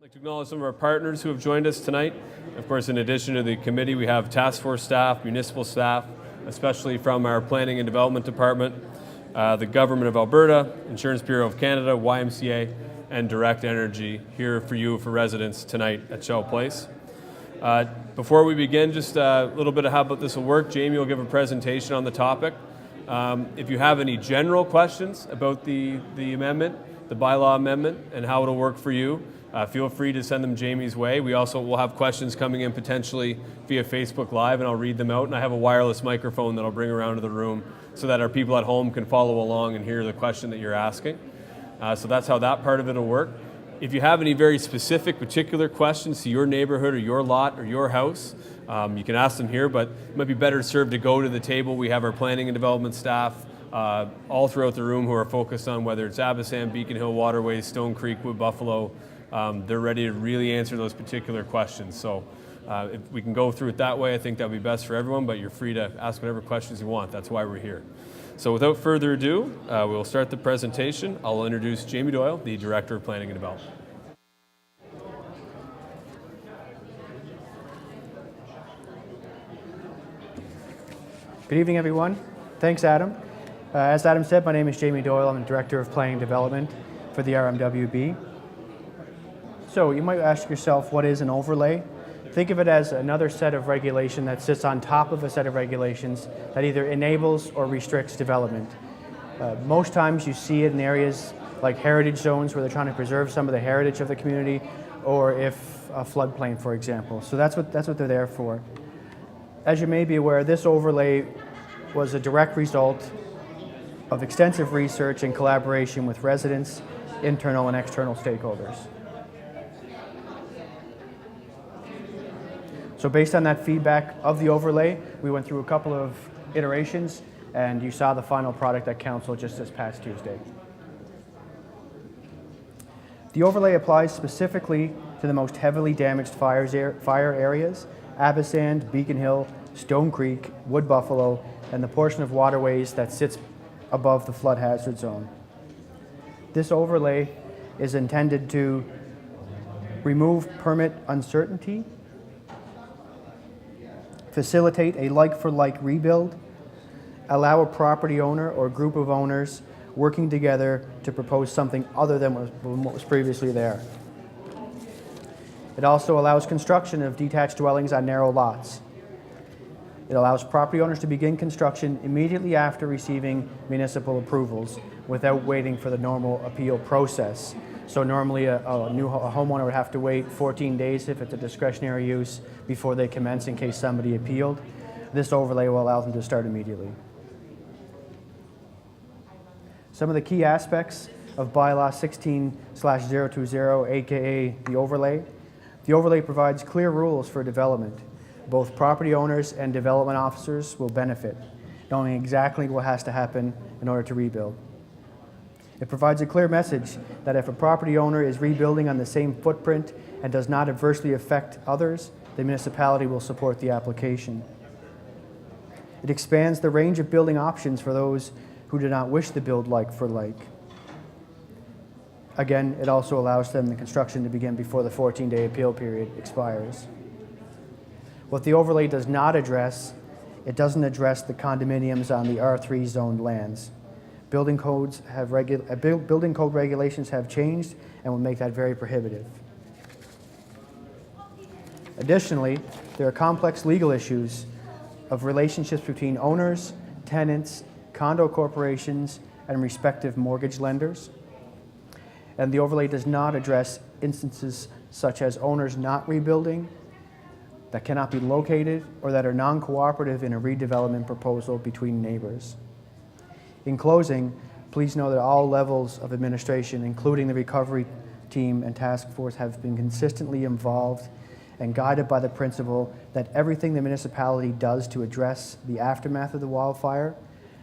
I'd like to acknowledge some of our partners who have joined us tonight. Of course, in addition to the committee, we have task force staff, municipal staff, especially from our Planning and Development Department, the Government of Alberta, Insurance Bureau of Canada, YMCA, and Direct Energy here for you, for residents tonight at Shell Place. Before we begin, just a little bit of how about this will work. Jamie will give a presentation on the topic. If you have any general questions about the amendment, the bylaw amendment, and how it'll work for you, feel free to send them Jamie's way. We also will have questions coming in potentially via Facebook Live, and I'll read them out. And I have a wireless microphone that I'll bring around to the room so that our people at home can follow along and hear the question that you're asking. So that's how that part of it will work. If you have any very specific, particular questions to your neighborhood or your lot or your house, you can ask them here, but it might be better served to go to the table. We have our planning and development staff all throughout the room who are focused on whether it's Abasam, Beacon Hill Waterways, Stone Creek, Wood Buffalo. They're ready to really answer those particular questions. So if we can go through it that way, I think that would be best for everyone, but you're free to ask whatever questions you want. That's why we're here. So without further ado, we'll start the presentation. I'll introduce Jamie Doyle, the Director of Planning and Development. Good evening, everyone. Thanks, Adam. As Adam said, my name is Jamie Doyle. I'm the Director of Planning and Development for the RMWB. So you might ask yourself, what is an overlay? Think of it as another set of regulation that sits on top of a set of regulations that either enables or restricts development. Most times you see it in areas like heritage zones where they're trying to preserve some of the heritage of the community, or if a floodplain, for example. So that's what they're there for. As you may be aware, this overlay was a direct result of extensive research and collaboration with residents, internal and external stakeholders. So based on that feedback of the overlay, we went through a couple of iterations, and you saw the final product at Council just this past Tuesday. The overlay applies specifically to the most heavily damaged fire areas: Abasand, Beacon Hill, Stone Creek, Wood Buffalo, and the portion of waterways that sits above the flood hazard zone. This overlay is intended to remove permit uncertainty, facilitate a like-for-like rebuild, allow a property owner or group of owners working together to propose something other than what was previously there. It also allows construction of detached dwellings on narrow lots. It allows property owners to begin construction immediately after receiving municipal approvals without waiting for the normal appeal process. So normally a homeowner would have to wait 14 days if it's a discretionary use before they commence in case somebody appealed. This overlay will allow them to start immediately. Some of the key aspects of Bylaw 16/020, aka the overlay. The overlay provides clear rules for development. Both property owners and development officers will benefit, knowing exactly what has to happen in order to rebuild. It provides a clear message that if a property owner is rebuilding on the same footprint and does not adversely affect others, the municipality will support the application. It expands the range of building options for those who do not wish to build like for like. Again, it also allows them the construction to begin before the 14-day appeal period expires. What the overlay does not address, it doesn't address the condominiums on the R3 zoned lands. Building code regulations have changed and will make that very prohibitive. Additionally, there are complex legal issues of relationships between owners, tenants, condo corporations, and respective mortgage lenders. And the overlay does not address instances such as owners not rebuilding, that cannot be located, or that are non-cooperative in a redevelopment proposal between neighbors. In closing, please know that all levels of administration, including the recovery team and task force, have been consistently involved and guided by the principle that everything the municipality does to address the aftermath of the wildfire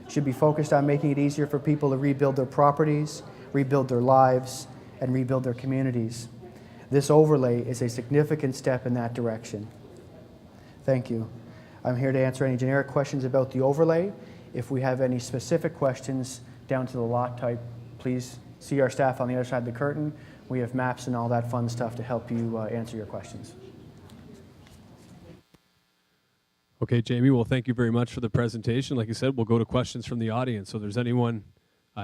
should be focused on making it easier for people to rebuild their properties, rebuild their lives, and rebuild their communities. This overlay is a significant step in that direction. Thank you. I'm here to answer any generic questions about the overlay. If we have any specific questions down to the lot type, please see our staff on the other side of the curtain. We have maps and all that fun stuff to help you answer your questions. Okay, Jamie, well, thank you very much for the presentation. Like I said, we'll go to questions from the audience. So if there's anyone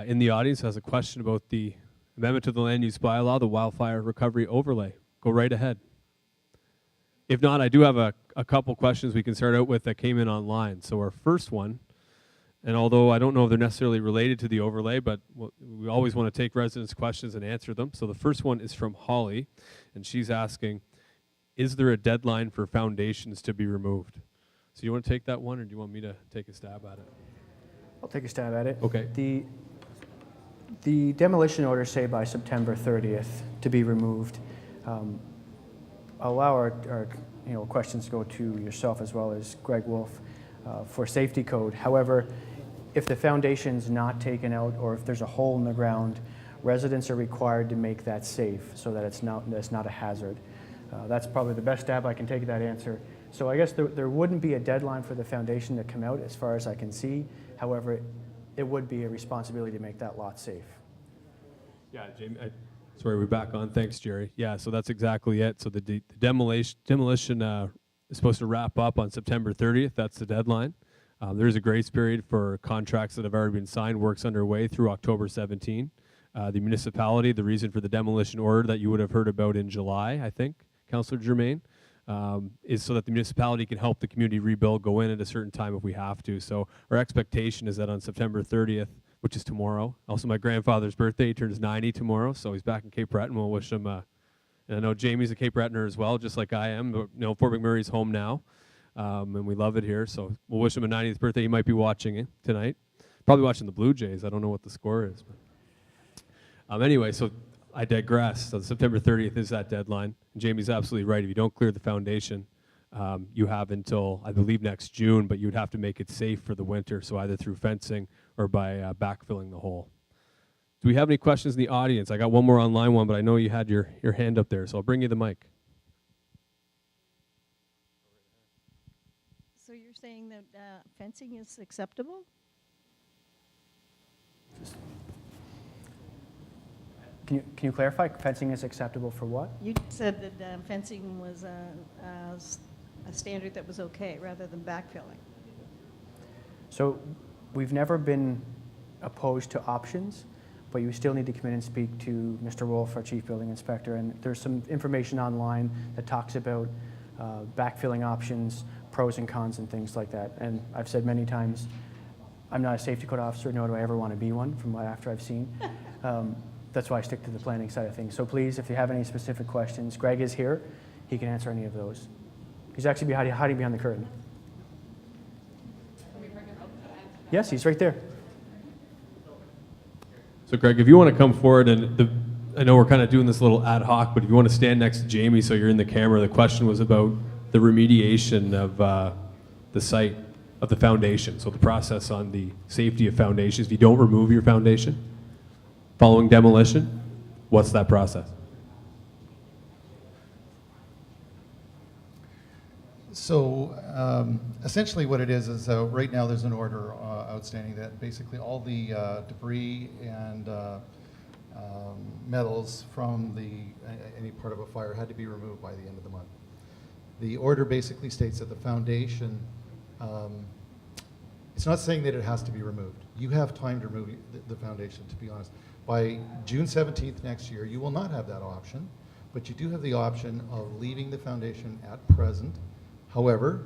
in the audience who has a question about the amendment to the land use bylaw, the wildfire recovery overlay, go right ahead. If not, I do have a couple questions we can start out with that came in online. So our first one, and although I don't know if they're necessarily related to the overlay, but we always want to take residents' questions and answer them. So the first one is from Holly, and she's asking, is there a deadline for foundations to be removed? So you want to take that one, or do you want me to take a stab at it? I'll take a stab at it. Okay. The demolition orders say by September 30th to be removed. I'll allow our questions to go to yourself as well as Greg Wolf for safety code. However, if the foundation's not taken out or if there's a hole in the ground, residents are required to make that safe so that it's not a hazard. That's probably the best stab I can take at that answer. So I guess there wouldn't be a deadline for the foundation to come out as far as I can see. However, it would be a responsibility to make that lot safe. Yeah, Jamie, sorry, we're back on. Thanks, Jerry. Yeah, so that's exactly it. So the demolition is supposed to wrap up on September 30th. That's the deadline. There's a grace period for contracts that have already been signed. Work's underway through October 17. The municipality, the reason for the demolition order that you would have heard about in July, I think, Councillor Germain, is so that the municipality can help the community rebuild, go in at a certain time if we have to. So our expectation is that on September 30th, which is tomorrow, also my grandfather's birthday, he turns 90 tomorrow, so he's back in Cape Breton. We'll wish him, and I know Jamie's a Cape Bretoner as well, just like I am. But, Fort McMurray's home now, and we love it here, so we'll wish him a 90th birthday. He might be watching it tonight. Probably watching the Blue Jays. I don't know what the score is. But. Anyway, so I digress. So September 30th is that deadline. And Jamie's absolutely right. If you don't clear the foundation, you have until, I believe, next June, but you'd have to make it safe for the winter, so either through fencing or by backfilling the hole. Do we have any questions in the audience? I got one more online one, but I know you had your hand up there, so I'll bring you the mic. So you're saying that fencing is acceptable? Can you clarify? Fencing is acceptable for what? You said that fencing was a standard that was okay rather than backfilling. So we've never been opposed to options, but you still need to come in and speak to Mr. Wolf, our Chief Building Inspector, and there's some information online that talks about backfilling options, pros and cons and things like that. And I've said many times, I'm not a safety code officer, nor do I ever want to be one from what after I've seen. That's why I stick to the planning side of things. So please, if you have any specific questions, Greg is here. He can answer any of those. He's actually hiding behind the curtain. Yes, he's right there. So Greg, if you want to come forward, and I know we're kind of doing this a little ad hoc, but if you want to stand next to Jamie so you're in the camera, the question was about the remediation of the site, of the foundation. So the process on the safety of foundations. If you don't remove your foundation following demolition, what's that process? So essentially what it is right now there's an order outstanding that basically all the debris and metals from any part of a fire had to be removed by the end of the month. The order basically states that the foundation, it's not saying that it has to be removed. You have time to remove the foundation, to be honest. By June 17th next year, you will not have that option, but you do have the option of leaving the foundation at present. However,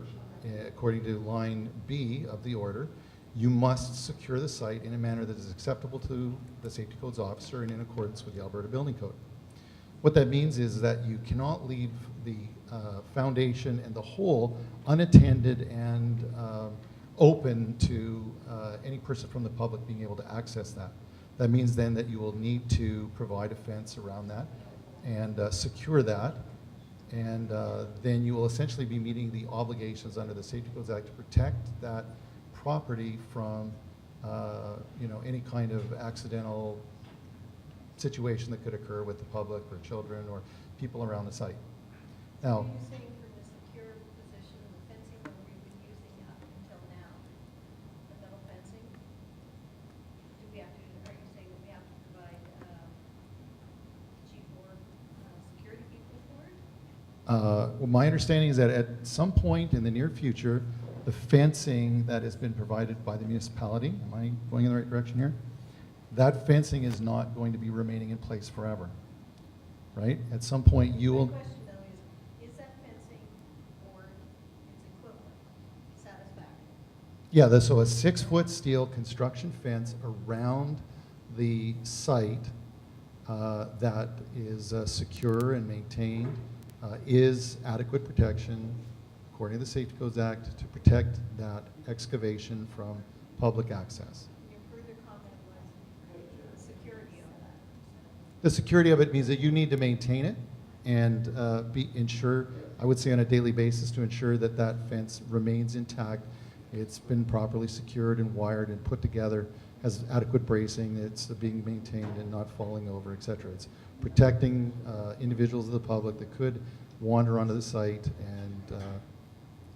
according to line B of the order, you must secure the site in a manner that is acceptable to the Safety Codes officer and in accordance with the Alberta Building Code. What that means is that you cannot leave the foundation and the hole unattended and open to any person from the public being able to access that. That means then that you will need to provide a fence around that and secure that. And then you will essentially be meeting the obligations under the Safety Codes Act to protect that property from any kind of accidental situation that could occur with the public or children or people around the site. Now, You're saying for the secure position, the fencing that we've been using up until now, the metal fencing, are you saying that we have to provide chief work Well, my understanding is that at some point in the near future, the fencing that has been provided by the municipality, am I going in the right direction here? That fencing is not going to be remaining in place forever, right? At some point, you My will. question though is that fencing or its equivalent satisfactory? Yeah, so a 6-foot steel construction fence around the site that is secure and maintained is adequate protection, according to the Safety Codes Act, to protect that excavation from public access. Your further comment was the security of that. The security of it means that you need to maintain it and ensure, I would say on a daily basis, to ensure that that fence remains intact. It's been properly secured and wired and put together, has adequate bracing, it's being maintained and not falling over, et cetera. It's protecting individuals of the public that could wander onto the site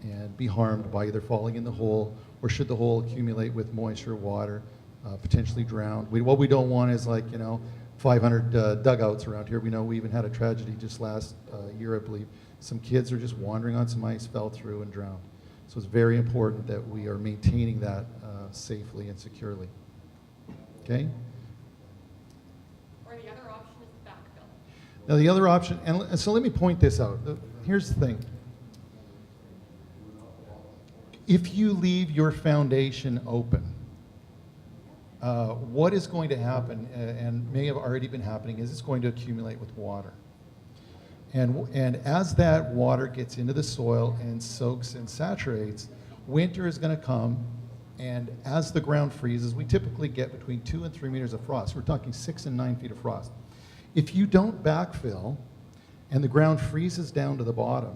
and be harmed by either falling in the hole or should the hole accumulate with moisture, water, potentially drown. What we don't want is 500 dugouts around here. We know we even had a tragedy just last year, I believe. Some kids are just wandering on some ice, fell through and drowned. So it's very important that we are maintaining that safely and securely. Okay? Or the other option is the backfill. Now the other option, and so let me point this out. Here's the thing. If you leave your foundation open, what is going to happen, and may have already been happening, is it's going to accumulate with water. And as that water gets into the soil and soaks and saturates, winter is going to come, and as the ground freezes, we typically get between 2 and 3 meters of frost. We're talking 6 and 9 feet of frost. If you don't backfill and the ground freezes down to the bottom,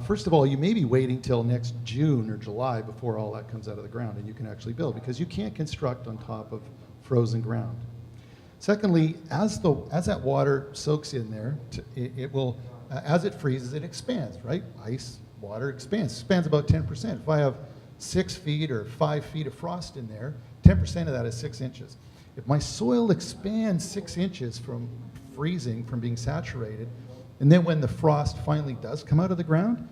first of all, you may be waiting till next June or July before all that comes out of the ground and you can actually build, because you can't construct on top of frozen ground. Secondly, as that water soaks in there, it will, as it freezes, it expands, right? Ice, water expands about 10%. If I have 6 feet or 5 feet of frost in there, 10% of that is 6 inches. If my soil expands 6 inches from freezing, from being saturated, and then when the frost finally does come out of the ground,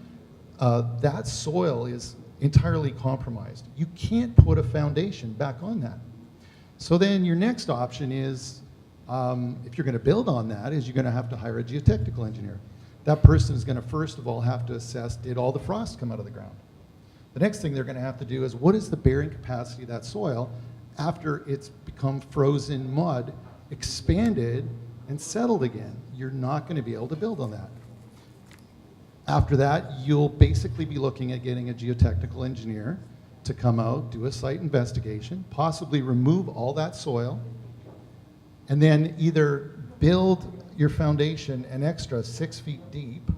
that soil is entirely compromised. You can't put a foundation back on that. So then your next option is, if you're going to build on that, is you're going to have to hire a geotechnical engineer. That person is going to first of all have to assess, did all the frost come out of the ground? The next thing they're going to have to do is, what is the bearing capacity of that soil after it's become frozen mud, expanded and settled again? You're not going to be able to build on that. After that, you'll basically be looking at getting a geotechnical engineer to come out, do a site investigation, possibly remove all that soil, and then either build your foundation an extra 6 feet deep,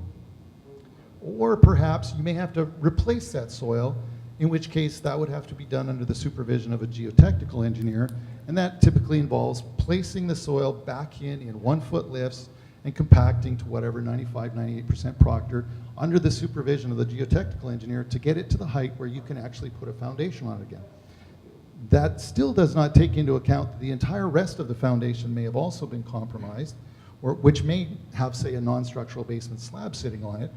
or perhaps you may have to replace that soil, in which case that would have to be done under the supervision of a geotechnical engineer, and that typically involves placing the soil back in 1-foot lifts and compacting to whatever 95, 98% proctor under the supervision of the geotechnical engineer to get it to the height where you can actually put a foundation on it again. That still does not take into account that the entire rest of the foundation may have also been compromised, or which may have, say, a non-structural basement slab sitting on it,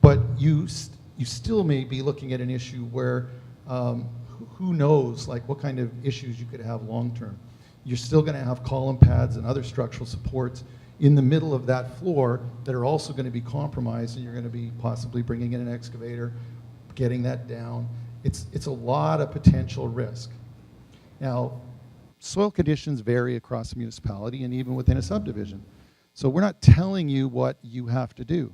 but you still may be looking at an issue where who knows what kind of issues you could have long term. You're still going to have column pads and other structural supports in the middle of that floor that are also going to be compromised, and you're going to be possibly bringing in an excavator, getting that down. It's a lot of potential risk. Now, soil conditions vary across the municipality and even within a subdivision. So we're not telling you what you have to do,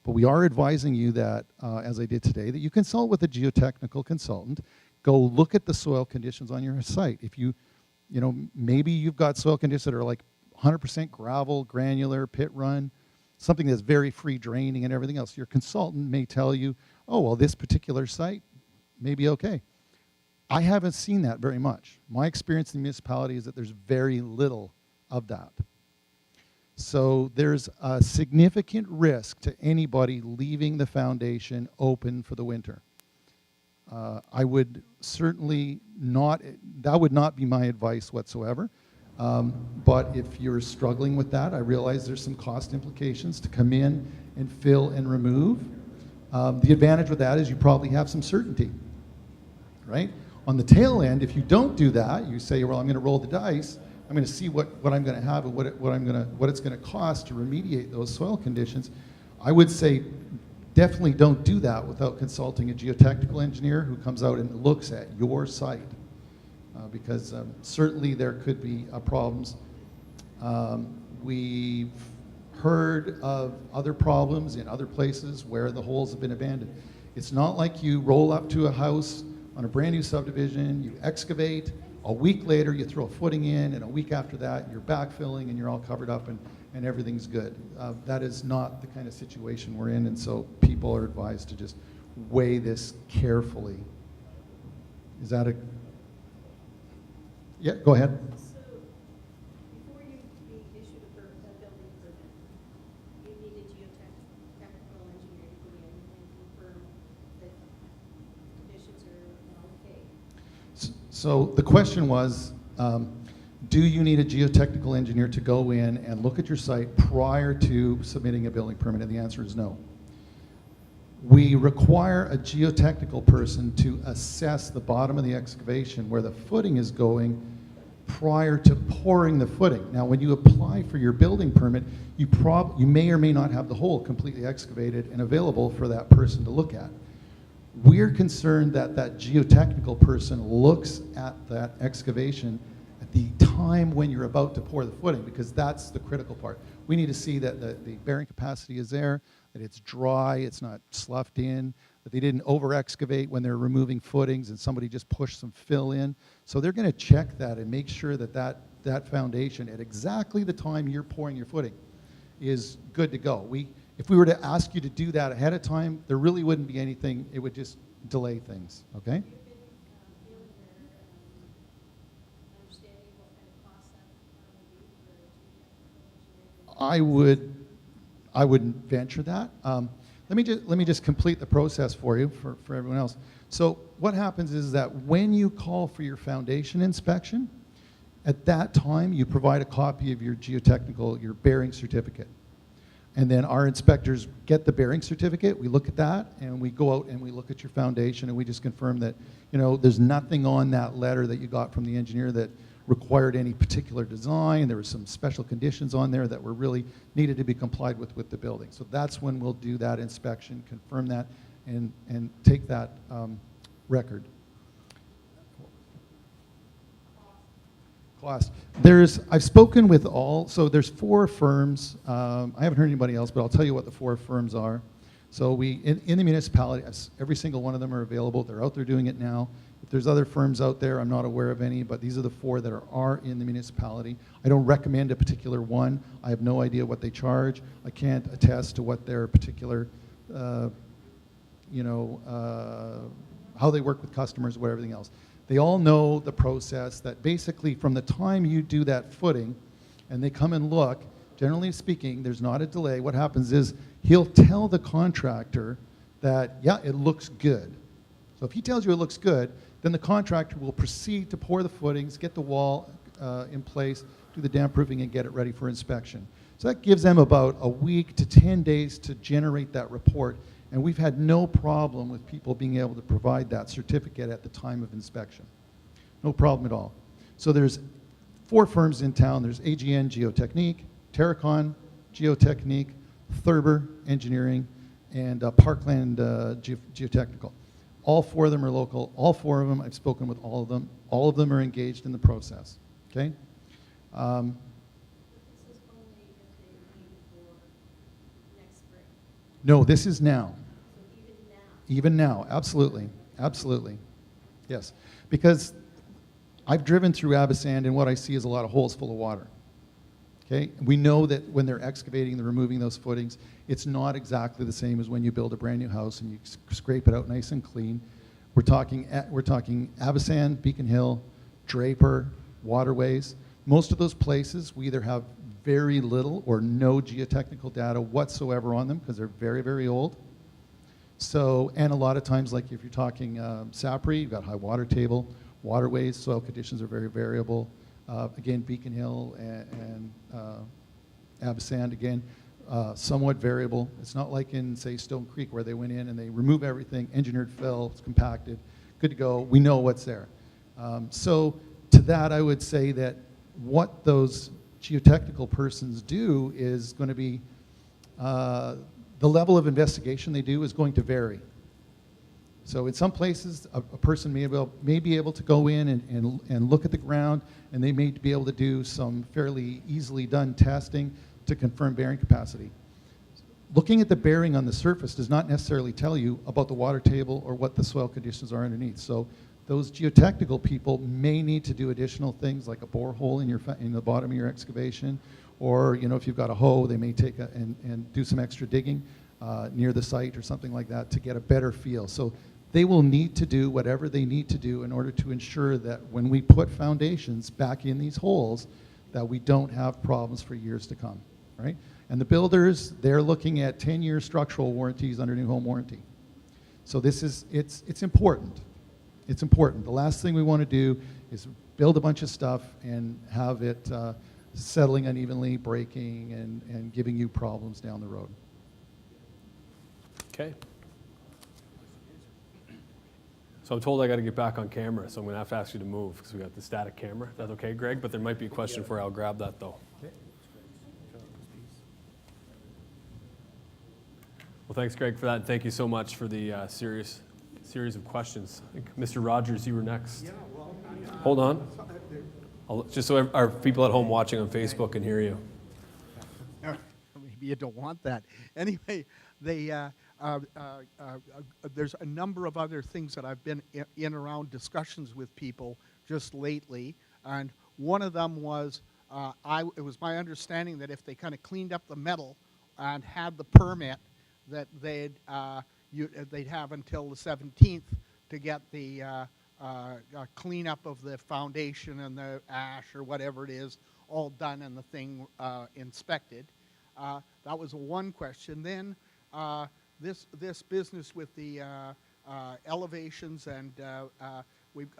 but we are advising you that, as I did today, that you consult with a geotechnical consultant. Go look at the soil conditions on your site. If maybe you've got soil conditions that are like 100% gravel, granular, pit run, something that's very free draining and everything else. Your consultant may tell you, oh, well, this particular site may be okay. I haven't seen that very much. My experience in the municipality is that there's very little of that. So there's a significant risk to anybody leaving the foundation open for the winter. I would certainly not, that would not be my advice whatsoever. But if you're struggling with that, I realize there's some cost implications to come in and fill and remove. The advantage with that is you probably have some certainty, right? On the tail end, if you don't do that, you say, well, I'm going to roll the dice. I'm going to see what I'm going to have and what it's going to cost to remediate those soil conditions. I would say definitely don't do that without consulting a geotechnical engineer who comes out and looks at your site, because certainly there could be problems. We've heard of other problems in other places where the holes have been abandoned. It's not like you roll up to a house on a brand new subdivision, you excavate, a week later you throw a footing in, and a week after that you're backfilling and you're all covered up and everything's good. That is not the kind of situation we're in, and so people are advised to just weigh this carefully. Is that a... Yeah, go ahead. So, before you be issued a building permit, you need a geotechnical engineer to go in and confirm that conditions are okay. So the question was, do you need a geotechnical engineer to go in and look at your site prior to submitting a building permit? And the answer is no. We require a geotechnical person to assess the bottom of the excavation where the footing is going prior to pouring the footing. Now, when you apply for your building permit, you may or may not have the hole completely excavated and available for that person to look at. We're concerned that that geotechnical person looks at that excavation at the time when you're about to pour the footing, because that's the critical part. We need to see that the bearing capacity is there, that it's dry, it's not sloughed in, that they didn't over-excavate when they're removing footings and somebody just pushed some fill in. So they're going to check that and make sure that that foundation at exactly the time you're pouring your footing is good to go. If we were to ask you to do that ahead of time, there really wouldn't be anything. It would just delay things, okay? Have you been feeling or understanding what kind of cost that would be for a geotechnical engineer? I wouldn't venture that. Let me just complete the process for you, for everyone else. So what happens is that when you call for your foundation inspection, at that time you provide a copy of your geotechnical, your bearing certificate. And then our inspectors get the bearing certificate, we look at that, and we go out and we look at your foundation, and we just confirm that, you know, there's nothing on that letter that you got from the engineer that required any particular design. There were some special conditions on there that were really needed to be complied with the building. So that's when we'll do that inspection, confirm that, and take that record. Cost. I've spoken with so there's 4 firms. I haven't heard anybody else, but I'll tell you what the 4 firms are. So in the municipality, every single one of them are available. They're out there doing it now. If there's other firms out there, I'm not aware of any, but these are the 4 that are in the municipality. I don't recommend a particular one. I have no idea what they charge. I can't attest to what their particular, how they work with customers, or everything else. They all know the process that basically from the time you do that footing and they come and look, generally speaking, there's not a delay. What happens is he'll tell the contractor that, yeah, it looks good. So if he tells you it looks good, then the contractor will proceed to pour the footings, get the wall in place, do the damp proofing, and get it ready for inspection. So that gives them about a week to 10 days to generate that report. And we've had no problem with people being able to provide that certificate at the time of inspection. No problem at all. So there's 4 firms in town. There's AGN Geotechnique, Terracon Geotechnique, Thurber Engineering, and Parkland Geotechnical. All 4 of them are local. All 4 of them, I've spoken with all of them. All of them are engaged in the process. Okay? This is only if they need for next spring. No, this is now. So even now. Even now, absolutely, absolutely, yes. Because I've driven through Abasand, and what I see is a lot of holes full of water. Okay, we know that when they're excavating, they're removing those footings. It's not exactly the same as when you build a brand new house and you scrape it out nice and clean. We're talking Abasand, Beacon Hill, Draper, Waterways. Most of those places we either have very little or no geotechnical data whatsoever on them because they're very, very old. So, and a lot of times, like if you're talking Sapri, you've got high water table, waterways, soil conditions are very variable. Again, Beacon Hill and Absand, again, somewhat variable. It's not like in, say, Stone Creek where they went in and they remove everything, engineered fill, it's compacted, good to go, we know what's there. So to that, I would say that what those geotechnical persons do is going to be, the level of investigation they do is going to vary. So in some places, a person may be able to go in and look at the ground, and they may be able to do some fairly easily done testing to confirm bearing capacity. Looking at the bearing on the surface does not necessarily tell you about the water table or what the soil conditions are underneath. So those geotechnical people may need to do additional things like a borehole in the bottom of your excavation, or if you've got a hoe, they may take and do some extra digging near the site or something like that to get a better feel. So they will need to do whatever they need to do in order to ensure that when we put foundations back in these holes, that we don't have problems for years to come, right? And the builders, they're looking at 10-year structural warranties under new home warranty. So it's important. It's important. The last thing we want to do is build a bunch of stuff and have it settling unevenly, breaking, and giving you problems down the road. Okay. So I'm told I got to get back on camera, so I'm going to have to ask you to move because we got the static camera. Is that okay, Greg? But there might be a question for you. I'll grab that, though. Well, thanks, Greg, for that. And thank you so much for the series of questions. I think, Mr. Rogers, you were next. Yeah, well, hold on. Just so our people at home watching on Facebook can hear you. Maybe you don't want that. Anyway, there's a number of other things that I've been in around discussions with people just lately, and one of them was it was my understanding that if they kind of cleaned up the metal and had the permit, that they'd have until the 17th to get the cleanup of the foundation and the ash or whatever it is all done and the thing inspected. That was one question. Then this business with the elevations, and we've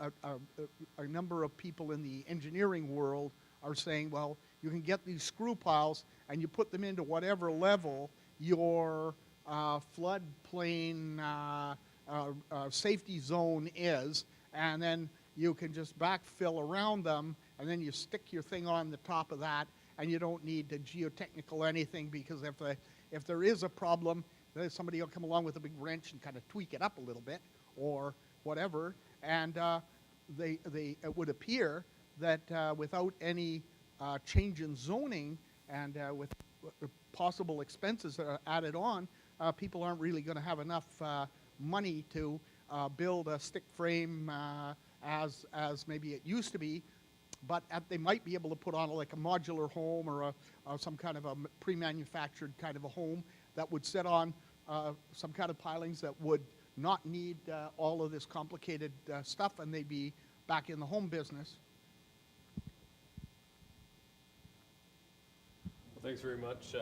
a number of people in the engineering world are saying, well, you can get these screw piles and you put them into whatever level your floodplain safety zone is, and then you can just backfill around them, and then you stick your thing on the top of that, and you don't need to geotechnical anything, because if there is a problem, then somebody will come along with a big wrench and kind of tweak it up a little bit or whatever, and it would appear that without any change in zoning and with possible expenses that are added on, people aren't really going to have enough money to build a stick frame as maybe it used to be, but they might be able to put on like a modular home or some kind of a pre-manufactured kind of a home that would sit on some kind of pilings that would not need all of this complicated stuff, and they'd be back in the home business. Well, thanks very much,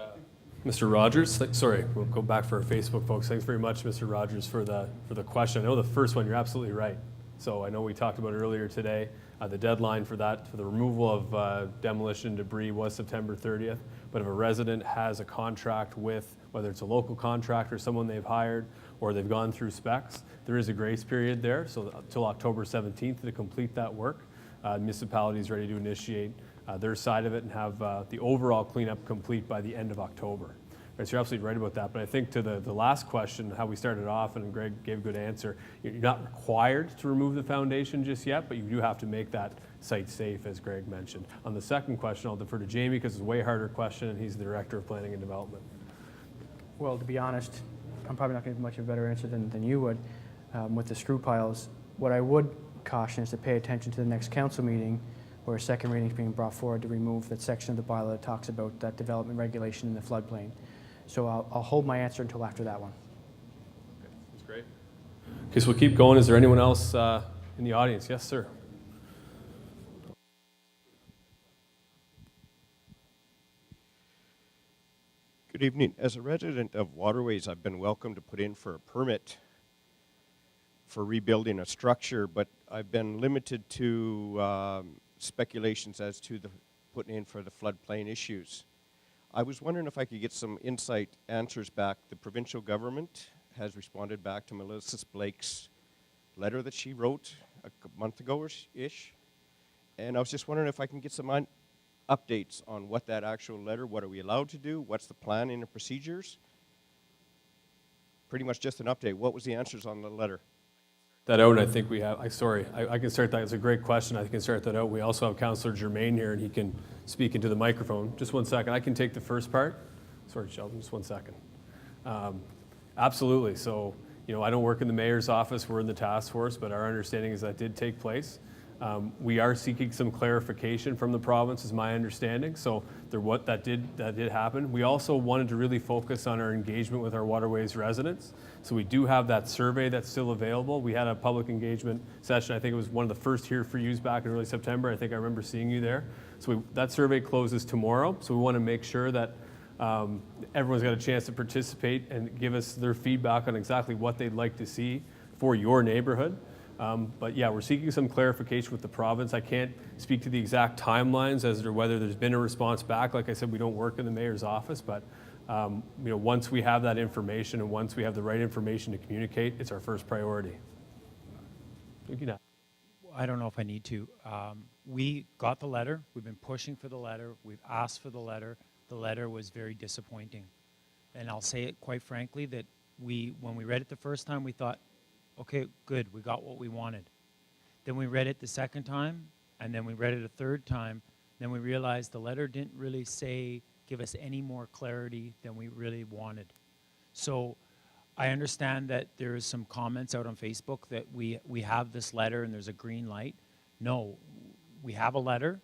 Mr. Rogers. Sorry, we'll go back for our Facebook folks. Thanks very much, Mr. Rogers, for the question. I know the first one, you're absolutely right. So I know we talked about earlier today, the deadline for that, for the removal of demolition debris was September 30th. But if a resident has a contract with, whether it's a local contractor, someone they've hired, or they've gone through specs, there is a grace period there, so until October 17th to complete that work. Municipality is ready to initiate their side of it and have the overall cleanup complete by the end of October. Right, so you're absolutely right about that. But I think to the last question, how we started off, and Greg gave a good answer, you're not required to remove the foundation just yet, but you do have to make that site safe, as Greg mentioned. On the second question, I'll defer to Jamie because it's a way harder question, and he's the Director of Planning and Development. Well, to be honest, I'm probably not going to give much of a better answer than you would with the screw piles. What I would caution is to pay attention to the next council meeting where a second reading is being brought forward to remove that section of the bylaw that talks about that development regulation in the floodplain. So I'll hold my answer until after that one. Okay, that's great. Okay, so we'll keep going. Is there anyone else in the audience? Yes, sir. Good evening. As a resident of Waterways, I've been welcome to put in for a permit for rebuilding a structure, but I've been limited to speculations as to the putting in for the floodplain issues. I was wondering if I could get some insight answers back. The provincial government has responded back to Melissa Blake's letter that she wrote a month ago-ish. And I was just wondering if I can get some updates on what that actual letter, what are we allowed to do, what's the plan and the procedures? Pretty much just an update. What was the answers on the letter? That out, and I think we have, I can start that. It's a great question. I can start that out. We also have Councillor Germain here, and he can speak into the microphone. Just one second. I can take the first part. Sorry, Sheldon, just one second. Absolutely. So, I don't work in the mayor's office. We're in the task force, but our understanding is that did take place. We are seeking some clarification from the province, is my understanding. So that did happen. We also wanted to really focus on our engagement with our waterways residents. So we do have that survey that's still available. We had a public engagement session. I think it was one of the first here for yous back in early September. I think I remember seeing you there. So that survey closes tomorrow. So we want to make sure that everyone's got a chance to participate and give us their feedback on exactly what they'd like to see for your neighborhood. But yeah, we're seeking some clarification with the province. I can't speak to the exact timelines as to whether there's been a response back. Like I said, we don't work in the mayor's office, but once we have that information and once we have the right information to communicate, it's our first priority. I don't know if I need to. We got the letter. We've been pushing for the letter. We've asked for the letter. The letter was very disappointing. And I'll say it quite frankly that when we read it the first time, we thought, okay, good, we got what we wanted. Then we read it the second time, and then we read it a third time. Then we realized the letter didn't really give us any more clarity than we really wanted. So I understand that there is some comments out on Facebook that we have this letter and there's a green light. No, we have a letter.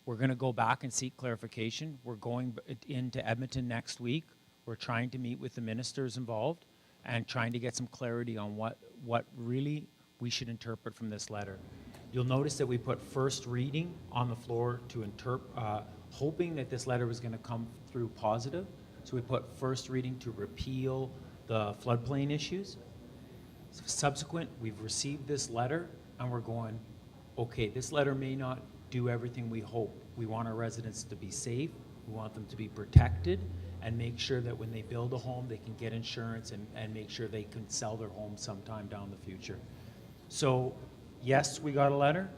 We're going to go back and seek clarification. We're going into Edmonton next week. We're trying to meet with the ministers involved and trying to get some clarity on what really we should interpret from this letter. You'll notice that we put first reading on the floor to hoping that this letter was going to come through positive. So we put first reading to repeal the floodplain issues. Subsequent, we've received this letter and we're going, okay, this letter may not do everything we hope. We want our residents to be safe. We want them to be protected and make sure that when they build a home, they can get insurance and make sure they can sell their home sometime down the future. So yes, we got a letter.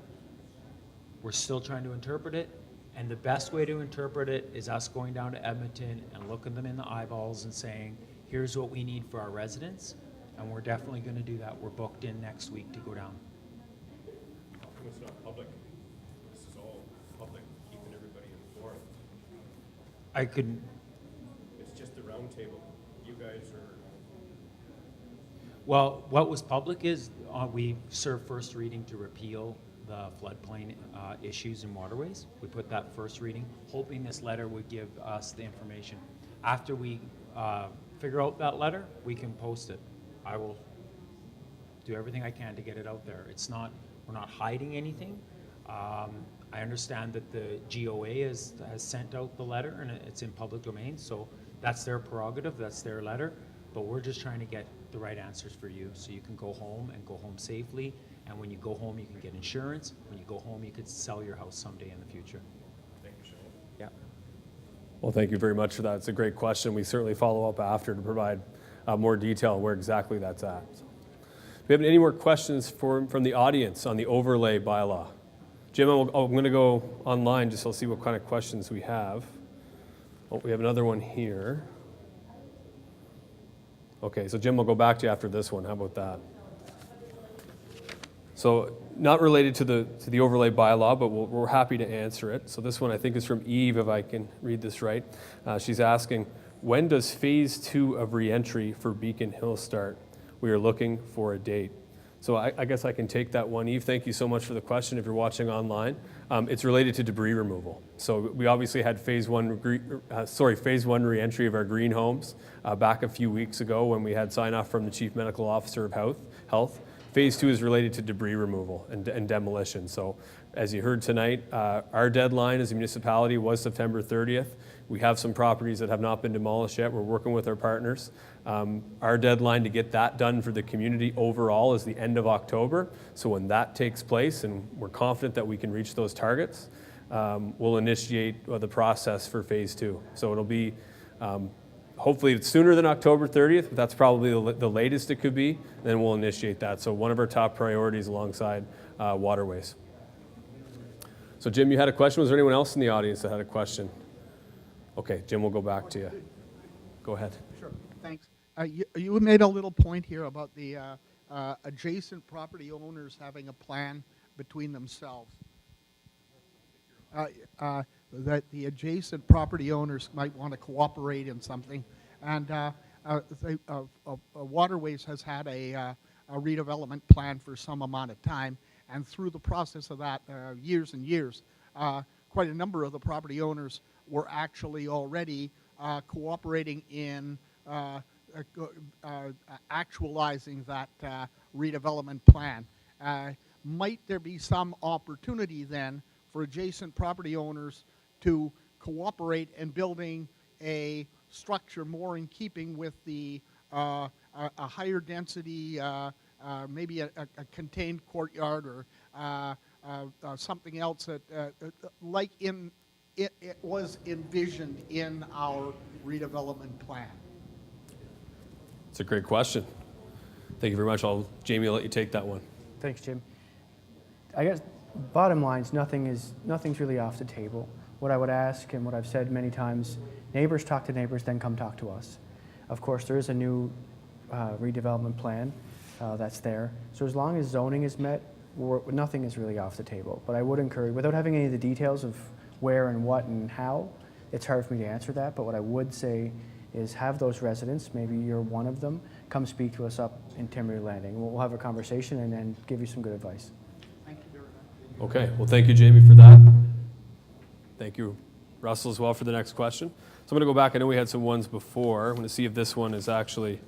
We're still trying to interpret it. And the best way to interpret it is us going down to Edmonton and looking them in the eyeballs and saying, here's what we need for our residents. And we're definitely going to do that. We're booked in next week to go down. It's not public. This is all public, keeping everybody informed. I couldn't. It's just a round table. You guys are... Well, what was public is we served first reading to repeal the floodplain issues in waterways. We put that first reading, hoping this letter would give us the information. After we figure out that letter, we can post it. I will do everything I can to get it out there. We're not hiding anything. I understand that the GOA has sent out the letter and it's in public domain, so that's their prerogative, that's their letter, but we're just trying to get the right answers for you so you can go home and go home safely, and when you go home you can get insurance. When you go home you could sell your house someday in the future. Thank you, Sean. Yeah. Well, thank you very much for that. It's a great question. We certainly follow up after to provide more detail on where exactly that's at. So, do we have any more questions from the audience on the overlay bylaw? Jim, I'm going to go online just so I'll see what kind of questions we have. Oh, we have another one here. Okay, so Jim, we'll go back to you after this one. How about that? So not related to the overlay bylaw, but we're happy to answer it. So this one I think is from Eve, if I can read this right. She's asking, when does phase 2 of reentry for Beacon Hill start? We are looking for a date. So I guess I can take that one. Eve, thank you so much for the question if you're watching online. It's related to debris removal. So we obviously had phase one reentry of our green homes back a few weeks ago when we had sign off from the Chief Medical Officer of Health. Phase 2 is related to debris removal and demolition. So As you heard tonight, our deadline as a municipality was September 30th. We have some properties that have not been demolished yet. We're working with our partners. Our deadline to get that done for the community overall is the end of October. So when that takes place, and we're confident that we can reach those targets, we'll initiate the process for phase 2. So it'll be hopefully it's sooner than October 30th, but that's probably the latest it could be. Then we'll initiate that. So one of our top priorities alongside waterways. So Jim, you had a question. Was there anyone else in the audience that had a question? Okay, Jim, we'll go back to you. Go ahead. Sure, thanks. You made a little point here about the adjacent property owners having a plan between themselves. That the adjacent property owners might want to cooperate in something. And Waterways has had a redevelopment plan for some amount of time. And through the process of that, years and years, quite a number of the property owners were actually already cooperating in actualizing that redevelopment plan. Might there be some opportunity then for adjacent property owners to cooperate in building a structure more in keeping with the a higher density, maybe a contained courtyard or something else that like it was envisioned in our redevelopment plan? It's a great question. Thank you very much. Jamie, I'll let you take that one. Thanks, Jim. I guess bottom line is nothing's really off the table. What I would ask and what I've said many times, neighbors talk to neighbors, then come talk to us. Of course, there is a new redevelopment plan that's there. So as long as zoning is met, nothing is really off the table. But I would encourage, without having any of the details of where and what and how, it's hard for me to answer that. But what I would say is have those residents, maybe you're one of them, come speak to us up in Timberley Landing. We'll have a conversation and then give you some good advice. Thank you very much. Okay, well, thank you, Jamie, for that. Thank you, Russell, as well, for the next question. So I'm going to go back. I know we had some ones before. I'm going to see if this one is actually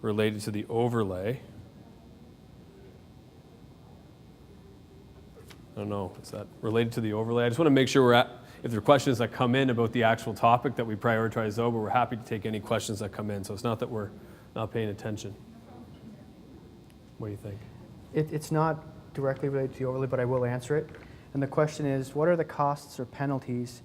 related to the overlay. I don't know, is that related to the overlay? I just want to make sure if there are questions that come in about the actual topic that we prioritize though, but we're happy to take any questions that come in. So it's not that we're not paying attention. What do you think? It's not directly related to the overlay, but I will answer it. And the question is, what are the costs or penalties,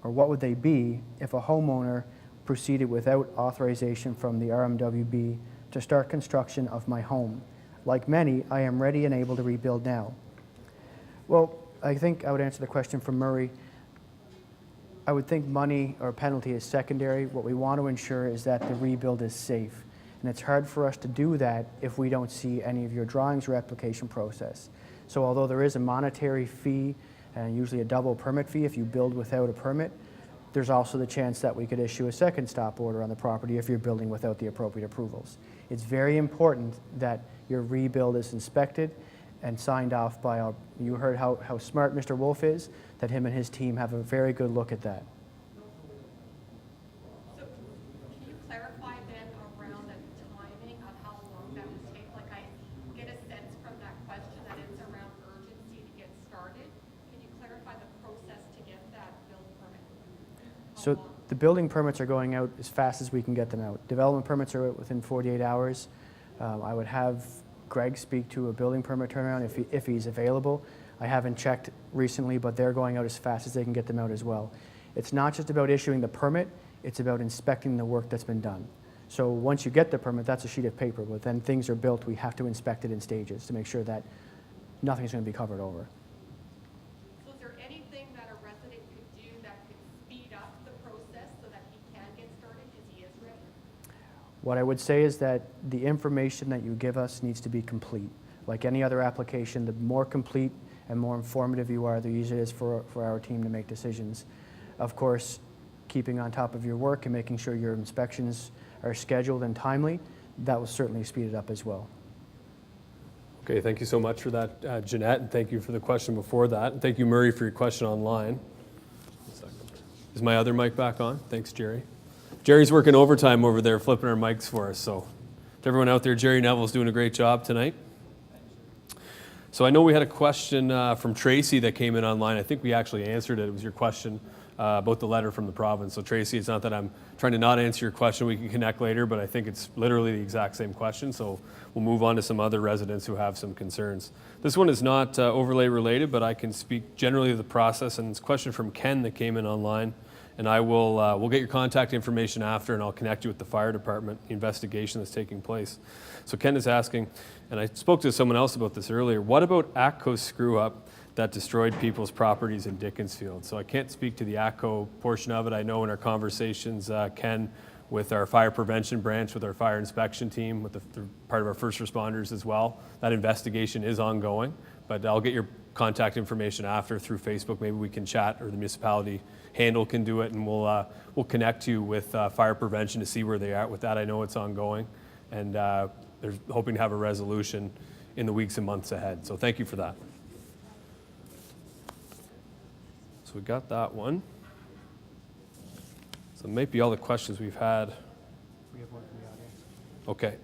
or what would they be if a homeowner proceeded without authorization from the RMWB to start construction of my home? Like many, I am ready and able to rebuild now. Well, I think I would answer the question from Murray. I would think money or penalty is secondary. What we want to ensure is that the rebuild is safe. And it's hard for us to do that if we don't see any of your drawings or application process. So although there is a monetary fee and usually a double permit fee if you build without a permit, there's also the chance that we could issue a second stop order on the property if you're building without the appropriate approvals. It's very important that your rebuild is inspected and signed off by you heard how smart Mr. Wolf is, that him and his team have a very good look at that. So can you clarify then around the timing of how long that would take? Like I get a sense from that question that it's around urgency to get started. Can you clarify the process to get that build permit? So the building permits are going out as fast as we can get them out. Development permits are out within 48 hours. I would have Greg speak to a building permit turnaround if he's available. I haven't checked recently, but they're going out as fast as they can get them out as well. It's not just about issuing the permit, it's about inspecting the work that's been done. So once you get the permit, that's a sheet of paper, but then things are built, we have to inspect it in stages to make sure that nothing's going to be covered over. So is there anything that a resident could do that could speed up the process so that he can get started because he is ready? What I would say is that the information that you give us needs to be complete. Like any other application, the more complete and more informative you are, the easier it is for our team to make decisions. Of course, keeping on top of your work and making sure your inspections are scheduled and timely, that will certainly speed it up as well. Okay, thank you so much for that, Jeanette, and thank you for the question before that. And thank you, Murray, for your question online. Is my other mic back on? Thanks, Jerry. Jerry's working overtime over there, flipping our mics for us. So to everyone out there, Jerry Neville's doing a great job tonight. So I know we had a question from Tracy that came in online. I think we actually answered it. It was your question about the letter from the province. So Tracy, it's not that I'm trying to not answer your question. We can connect later, but I think it's literally the exact same question. So we'll move on to some other residents who have some concerns. This one is not overlay related, but I can speak generally to the process. And it's a question from Ken that came in online. And I will we'll get your contact information after, and I'll connect you with the fire department, the investigation that's taking place. So Ken is asking, and I spoke to someone else about this earlier, what about ATCO's screw-up that destroyed people's properties in Dickinsfield? So I can't speak to the ATCO portion of it. I know in our conversations, Ken, with our fire prevention branch, with our fire inspection team, with the part of our first responders as well, that investigation is ongoing. But I'll get your contact information after through Facebook. Maybe we can chat, or the municipality handle can do it, and we'll connect you with fire prevention to see where they are with that. I know it's ongoing, and they're hoping to have a resolution in the weeks and months ahead. So thank you for that. So we got that one. So it might be all the questions we've had. We have one from the audience. Okay.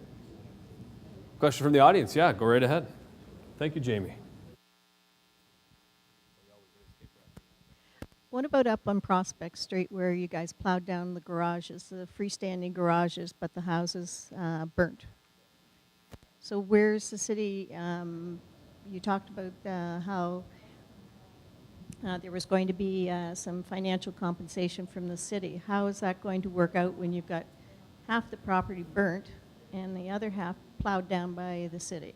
Question from the audience? Yeah, go right ahead. Thank you, Jamie. What about up on Prospect Street where you guys plowed down the garages, the freestanding garages, but the houses burnt? So where's the city? You talked about how there was going to be some financial compensation from the city. How is that going to work out when you've got half the property burnt and the other half plowed down by the city?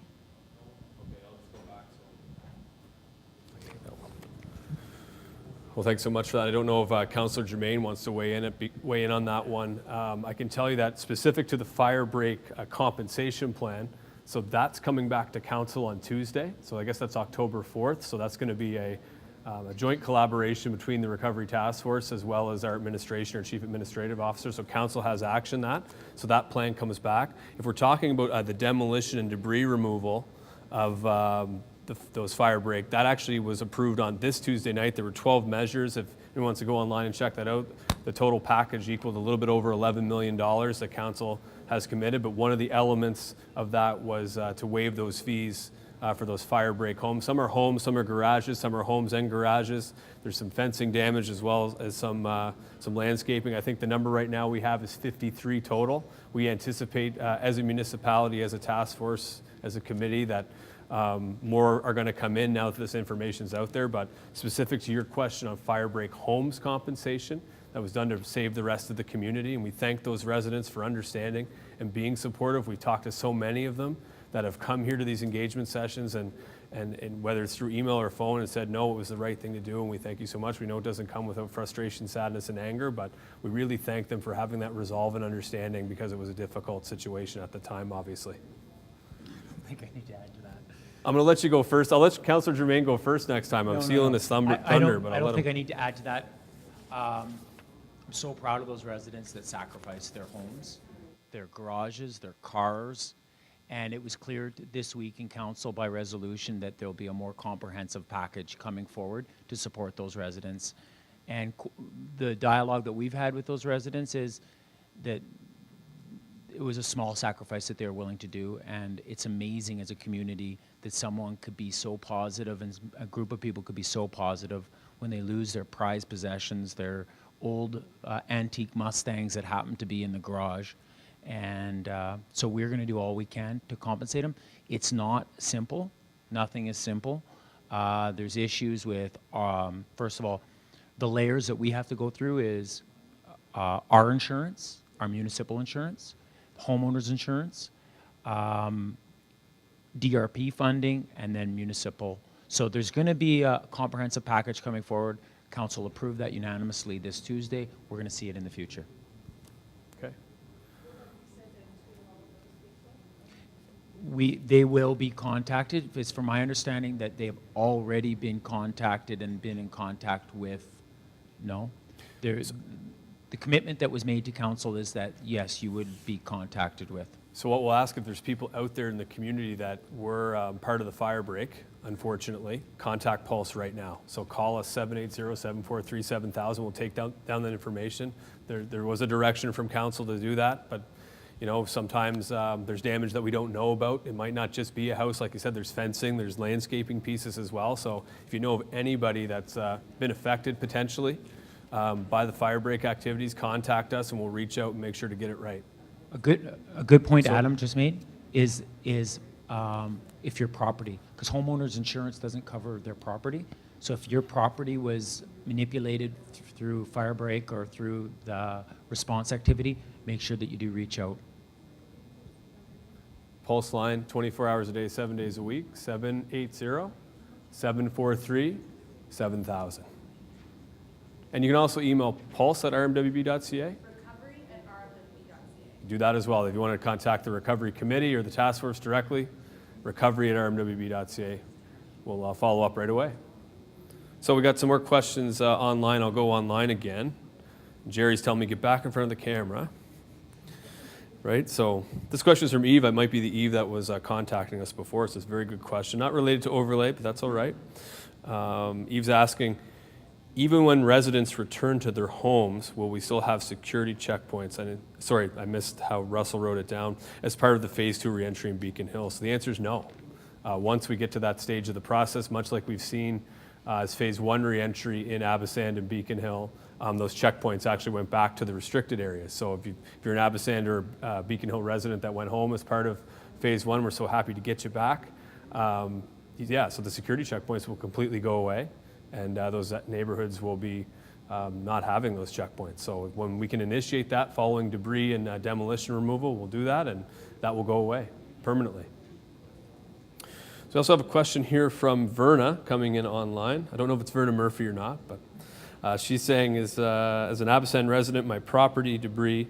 Well, thanks so much for that. I don't know if Councillor Germain wants to weigh in on that one. I can tell you that specific to the fire break compensation plan, so that's coming back to council on Tuesday. So I guess that's October 4th. So that's going to be a joint collaboration between the Recovery Task Force as well as our administration, our Chief Administrative Officer. So council has action that. So that plan comes back. If we're talking about the demolition and debris removal of those fire break, that actually was approved on this Tuesday night. There were 12 measures. If anyone wants to go online and check that out, the total package equaled a little bit over $11 million that council has committed. But one of the elements of that was to waive those fees for those fire break homes. Some are garages, some are homes and garages. There's some fencing damage as well as some landscaping. I think the number right now we have is 53 total. We anticipate as a municipality, as a task force, as a committee that more are going to come in now that this information is out there. But specific to your question on fire break homes compensation, that was done to save the rest of the community. And we thank those residents for understanding and being supportive. We've talked to so many of them that have come here to these engagement sessions and whether it's through email or phone and said, no, it was the right thing to do. And we thank you so much. We know it doesn't come without frustration, sadness, and anger, but we really thank them for having that resolve and understanding because it was a difficult situation at the time, obviously. I don't think I need to add to that. I'm going to let you go first. I'll let Councillor Germain go first next time. I'm stealing his thunder, but I I'll don't let think him. I need to add to that. I'm so proud of those residents that sacrificed their homes, their garages, their cars, and it was cleared this week in council by resolution that there'll be a more comprehensive package coming forward to support those residents. And the dialogue that we've had with those residents is that it was a small sacrifice that they were willing to do, and it's amazing as a community that someone could be so positive and a group of people could be so positive when they lose their prized possessions, their old antique Mustangs that happen to be in the garage. And so we're going to do all we can to compensate them. It's not simple. Nothing is simple. There's issues with, first of all, the layers that we have to go through is our insurance, our municipal insurance, homeowners insurance, DRP funding, and then municipal. So there's going to be a comprehensive package coming forward. Council approved that unanimously this Tuesday. We're going to see it in the future. Okay. They will be contacted. It's from my understanding that they have already been contacted and been in contact with, no? There's, the commitment that was made to council is that, yes, you would be contacted with. So what we'll ask, if there's people out there in the community that were part of the fire break, unfortunately, contact Pulse right now. So call us 780-743-7000. We'll take down that information. There was a direction from council to do that, but You know, sometimes there's damage that we don't know about. It might not just be a house. Like you said, there's fencing, there's landscaping pieces as well. So if you know of anybody that's been affected potentially by the fire break activities, contact us and we'll reach out and make sure to get it right. A good point So- Adam just made is if your property, because homeowners insurance doesn't cover their property. So if your property was manipulated through fire break or through the response activity, make sure that you do reach out. Pulse line, 24 hours a day, 7 days a week, 780-743-7000. And you can also email pulse@rmwb.ca. Do that as well. If you want to contact the recovery committee or the task force directly, recovery@rmwb.ca. We'll follow up right away. So we got some more questions online. I'll go online again. Jerry's telling me get back in front of the camera. Right, so this question is from Eve. It might be the Eve that was contacting us before. So it's a very good question. Not related to overlay, but that's all right. Eve's asking, even when residents return to their homes, will we still have security checkpoints? Sorry, I missed how Russell wrote it down. As part of the Phase 2 reentry in Beacon Hill. So the answer is no. Once we get to that stage of the process, much like we've seen as Phase 1 reentry in Abasand and Beacon Hill, those checkpoints actually went back to the restricted areas. So if you're an Abasand or Beacon Hill resident that went home as part of Phase 1, we're so happy to get you back. So the security checkpoints will completely go away, and those neighborhoods will be not having those checkpoints. So when we can initiate that following debris and demolition removal, we'll do that, and that will go away permanently. So we also have a question here from Verna coming in online. I don't know if it's Verna Murphy or not, but she's saying, as an Abasand resident, my property debris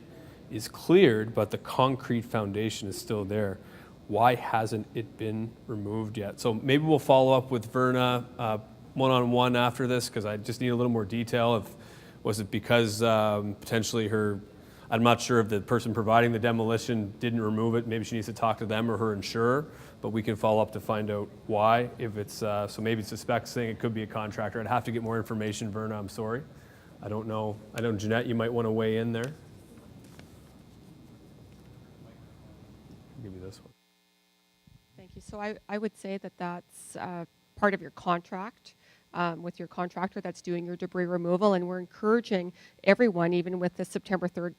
is cleared, but the concrete foundation is still there. Why hasn't it been removed yet? So maybe we'll follow up with Verna one-on-one after this, because I just need a little more detail. Was it because potentially I'm not sure if the person providing the demolition didn't remove it. Maybe she needs to talk to them or her insurer, but we can follow up to find out why. If it's, so maybe it's a spec thing, it could be a contractor. I'd have to get more information, Verna, I'm sorry. I don't know. I know, Jeanette, you might want to weigh in there. I'll give you this one. Thank you. So I would say that that's part of your contract with your contractor that's doing your debris removal, and we're encouraging everyone, even with the September 30th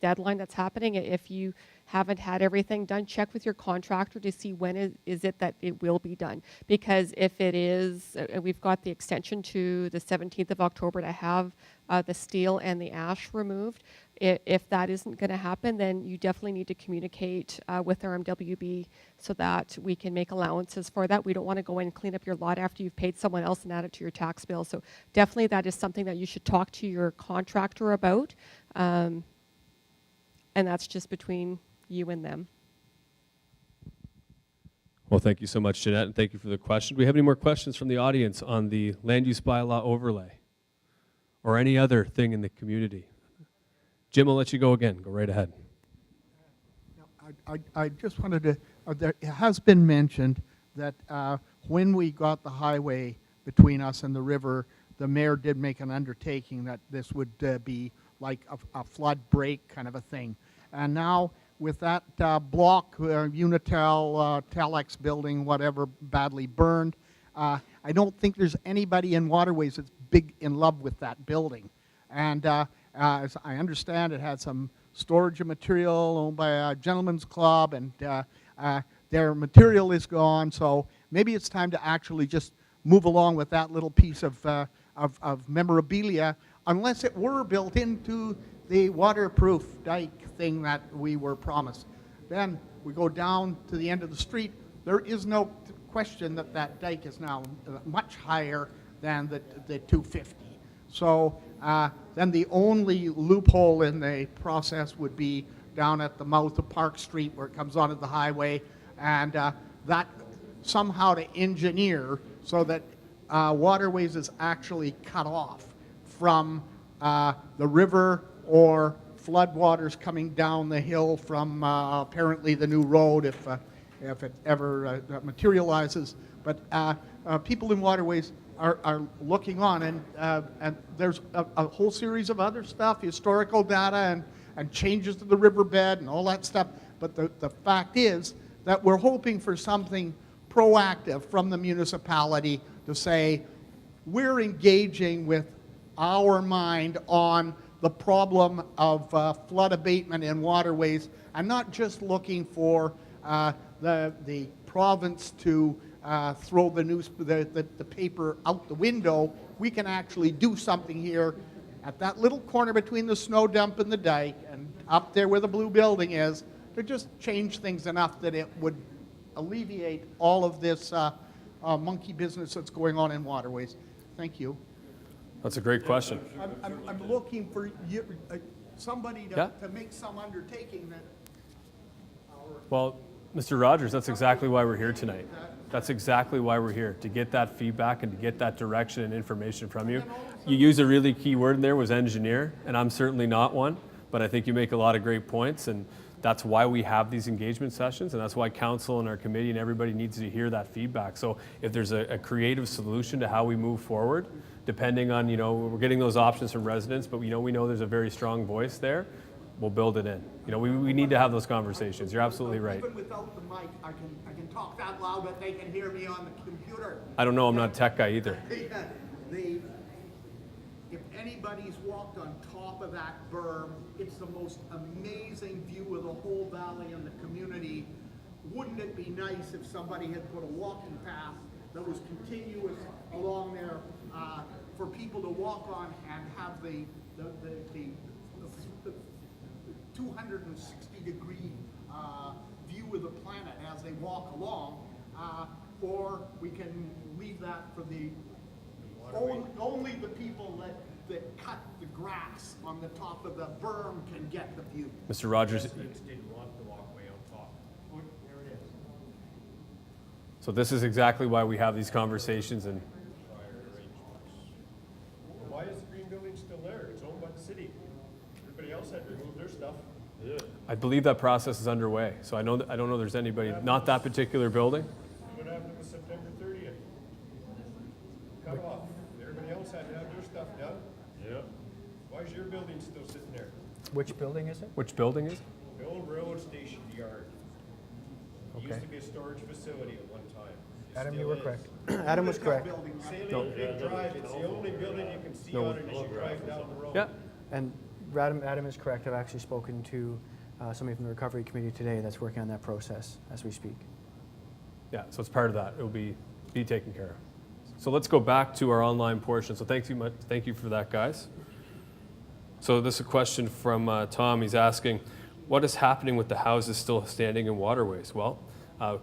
deadline that's happening, if you haven't had everything done, check with your contractor to see when is it that it will be done. Because if it is, we've got the extension to the 17th of October to have the steel and the ash removed. If that isn't going to happen, then you definitely need to communicate with our MWB so that we can make allowances for that. We don't want to go in and clean up your lot after you've paid someone else and add it to your tax bill. So definitely that is something that you should talk to your contractor about. And that's just between you and them. Well, thank you so much, Jeanette, and thank you for the question. Do we have any more questions from the audience on the land use bylaw overlay or any other thing in the community? Jim, I'll let you go again. Go right ahead. I just wanted to, it has been mentioned that when we got the highway between us and the river, the mayor did make an undertaking that this would be like a flood break kind of a thing. And now with that block, Unitel, Telex building, whatever, badly burned, I don't think there's anybody in Waterways that's big in love with that building. And as I understand, it had some storage of material owned by a gentleman's club, and their material is gone. So maybe it's time to actually just move along with that little piece of memorabilia, unless it were built into the waterproof dike thing that we were promised. Then we go down to the end of the street. There is no question that that dike is now much higher than the 250. So then the only loophole in the process would be down at the mouth of Park Street where it comes onto the highway, and that somehow to engineer so that Waterways is actually cut off from the river or floodwaters coming down the hill from apparently the new road if it ever materializes. But people in Waterways are looking on, and there's a whole series of other stuff, historical data and changes to the riverbed and all that stuff. But the fact is that we're hoping for something proactive from the municipality to say, we're engaging with our mind on the problem of flood abatement in waterways, and not just looking for the province to throw the paper out the window. We can actually do something here at that little corner between the snow dump and the dike, and up there where the blue building is, to just change things enough that it would alleviate all of this monkey business that's going on in waterways. Thank you. That's a great question. I'm looking for you, somebody Yeah. to make some undertaking that. Well, Mr. Rogers, that's exactly why we're here tonight. That's exactly why we're here, to get that feedback and to get that direction and information from you. You used a really key word in there, was engineer, and I'm certainly not one, but I think you make a lot of great points, and that's why we have these engagement sessions, and that's why council and our committee and everybody needs to hear that feedback. So if there's a creative solution to how we move forward, depending on, we're getting those options from residents, but we know there's a very strong voice there, we'll build it in. We need to have those conversations. You're absolutely right. Even without the mic, I can talk that loud that they can hear me on the computer. I don't know, I'm not a tech guy either. If anybody's walked on top of that berm, it's the most amazing view of the whole valley and the community. Wouldn't it be nice if somebody had put a walking path that was continuous along there for people to walk on and have the 260-degree view of the planet as they walk along, or we can leave that for the only the people that cut the grass on the top of the berm can get the view. Mr. Rogers, Didn't want the walkway on top. There it is. so this is exactly why we have these conversations, and Why is the green building still there? It's owned by the city. Everybody else had to remove their stuff. I believe that process is underway. So I don't know there's anybody, not that particular building. What happened with September 30th? Cut off. Everybody else had to have their stuff done. Yeah. Why is your building still sitting there? Which building is it? Which building is it? The old railroad station yard. It used Okay. to be a storage facility at one time. It Adam, still you were is. correct. Adam was correct. Sailing Big Drive, it's the only building you can see on it as you drive down the road. Yeah. And Adam is correct. I've actually spoken to somebody from the recovery committee today that's working on that process as we speak. Yeah, so it's part of that. It will be taken care of. So let's go back to our online portion. So thank you for that, guys. So this is a question from Tom. He's asking, what is happening with the houses still standing in waterways? Well,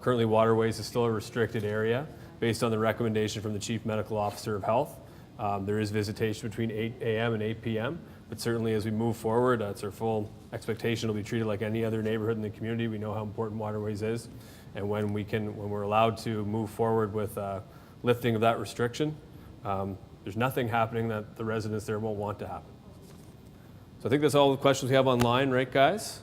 currently waterways is still a restricted area based on the recommendation from the Chief Medical Officer of Health. There is visitation between 8 a.m. and 8 p.m., but certainly as we move forward, it's our full expectation it'll be treated like any other neighborhood in the community. We know how important waterways is, and when we're allowed to move forward with lifting of that restriction, there's nothing happening that the residents there won't want to happen. So I think that's all the questions we have online, right, guys?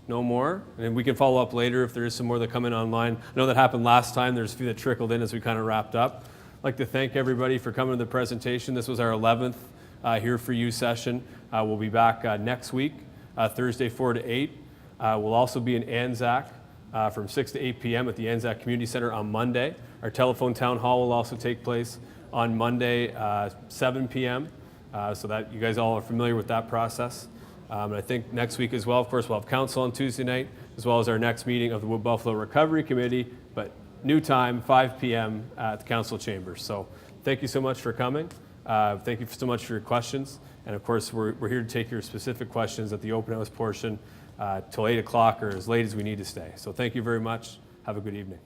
No more? And we can follow up later if there is some more that come in online. I know that happened last time. There's a few that trickled in as we kind of wrapped up. I'd like to thank everybody for coming to the presentation. This was our 11th Here For You session. We'll be back next week, Thursday 4 to 8. We'll also be in Anzac from 6 to 8 p.m. at the Anzac Community Center on Monday. Our telephone town hall will also take place on Monday, 7 p.m., so that you guys all are familiar with that process. And I think next week as well, of course, we'll have council on Tuesday night, as well as our next meeting of the Wood Buffalo Recovery Committee, but new time, 5 p.m. at the council chambers. So thank you so much for coming. Thank you so much for your questions. And of course, we're here to take your specific questions at the open house portion till 8 o'clock or as late as we need to stay. So thank you very much. Have a good evening.